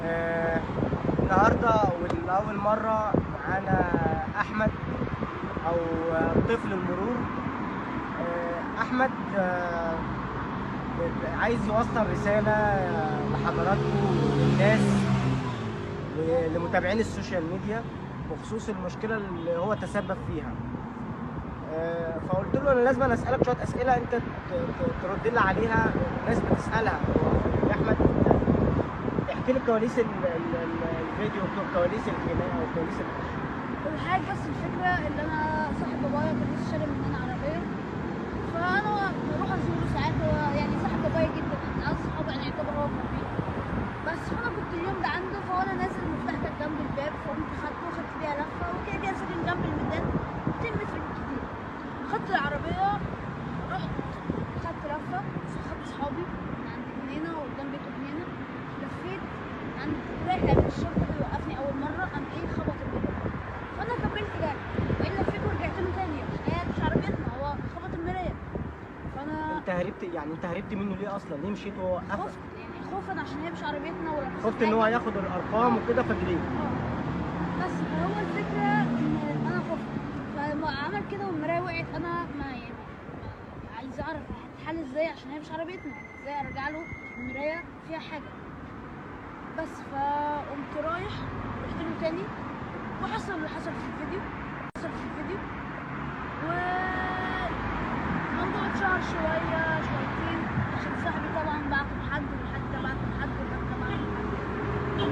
النهارده ولأول مرة معانا أحمد أو طفل المرور. أحمد عايز يوصل رسالة لحضراتكم وللناس ولمتابعين السوشيال ميديا بخصوص المشكلة اللي هو تسبب فيها. فقلت له انا لازم اسالك شويه اسئله انت ترد لي عليها، الناس بتسالها. يا احمد احكي لي كواليس الفيديو، كواليس الخناقه وكواليس كل حاجه. بس الفكره ان انا صاحب بابايا كان لسه شاري مننا عربيه، فانا بروح ازوره ساعات. هو يعني صاحب بابايا جدا، يعني انا صحابي يعني يعتبر هو كبير. بس فانا كنت اليوم ده عنده، فانا نازل المفتاح كان جنب الباب، فقمت خدته وخدت بيها لفه، وكده كده ساكن جنب الميدان 200 متر بالكتير. خدت العربيه، رحت خدت لفه، خدت صحابي من عند جنينه وقدام بيته جنينه، لفيت عند رايح عند الشرطه اللي وقفني اول مره، قام ايه خبط المرايه. فانا كملت جري، وبعدين لفيت ورجعت له تاني عشان هي مش عربيتنا، هو خبط المرايه. فانا انت هربت منه ليه اصلا؟ ليه مشيت وهو وقفك؟ خفت، يعني خوفا عشان هي مش عربيتنا، ولا خفت ان هو ياخد الارقام وكده فجريت. بس فهو الفكره ان انا خفت، فلما عمل كده والمرايه وقعت، انا ما عايزه اعرف هتتحل ازاي عشان هي مش عربيتنا، يعني ازاي ارجع له المرايه فيها حاجه. بس فقمت رايح، رحت له تاني، وحصل اللي حصل في الفيديو، والموضوع اتشهر شويتين عشان صاحبي طبعا بعته لحد، والحد ده بعته لحد، والحد ده بعته لحد.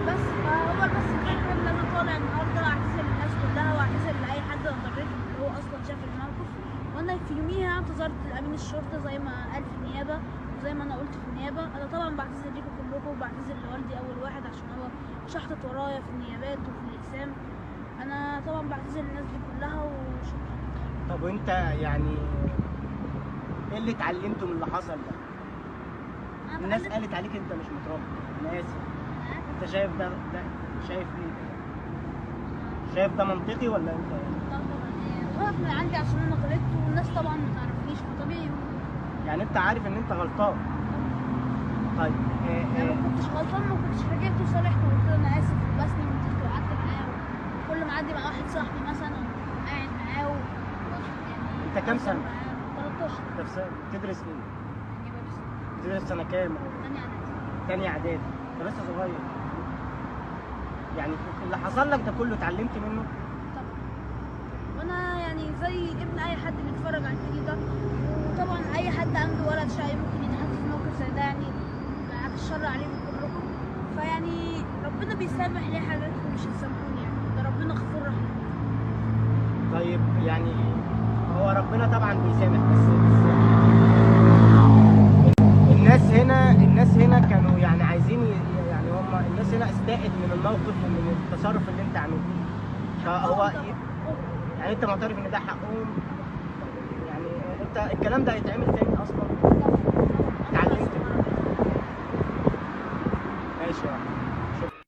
بس فهو بس الفكره ان انا طالع النهارده اعتذر للناس كلها، واعتذر لاي حد انا ضريته اللي هو اصلا شاف الموقف. وانا في يوميها اعتذرت لامين الشرطه زي ما قال في النيابه، وزي ما انا قلت في النيابه. انا طبعا بعتذر ليكم كلكم، وبعتذر لوالدي اول واحد عشان هو شحطت ورايا في النيابات وفي الاقسام. انا طبعا بعتذر للناس دي كلها وشكرا. طب وانت يعني ايه اللي اتعلمته من اللي حصل ده؟ الناس قالت عليك انت مش متربي. انا اسف. انت شايف ده شايف ايه؟ شايف ده منطقي ولا انت؟ طبعا غلط من عندي عشان انا غلطت، والناس طبعا ما تعرفنيش، فطبيعي. يعني انت عارف ان انت غلطان. طيب انا ما كنتش غلطان، ما كنتش رجعت وصالحت وقلت له انا اسف وبسني ونزلت وقعدت معاه، كل ما اعدي مع واحد صاحبي مثلا قاعد معاه يعني. انت كام سنه؟ 13. انت في سنه بتدرس ايه؟ يعني بتدرس سنه كام؟ تانية اعدادي. تانية اعدادي. انت لسه صغير. يعني اللي حصل لك ده كله اتعلمت منه؟ طبعا. وانا يعني زي ابن اي حد بيتفرج على الفيديو ده، وطبعا اي حد عنده ولد شقي ممكن يتحط في موقف زي ده، يعني بعد الشر عليكم كلكم. فيعني ربنا بيسامح ليه حاجاتكم مش هتسامحوني، يعني ده ربنا غفور رحيم. طيب يعني هو ربنا طبعا بيسامح، بس الناس هنا كانوا يعني عايزين يعني الناس هنا استاءت من الموقف ومن التصرف اللي انت عملته. فهو يعني انت معترف ان ده حقهم؟ يعني انت الكلام ده هيتعمل تاني اصلا؟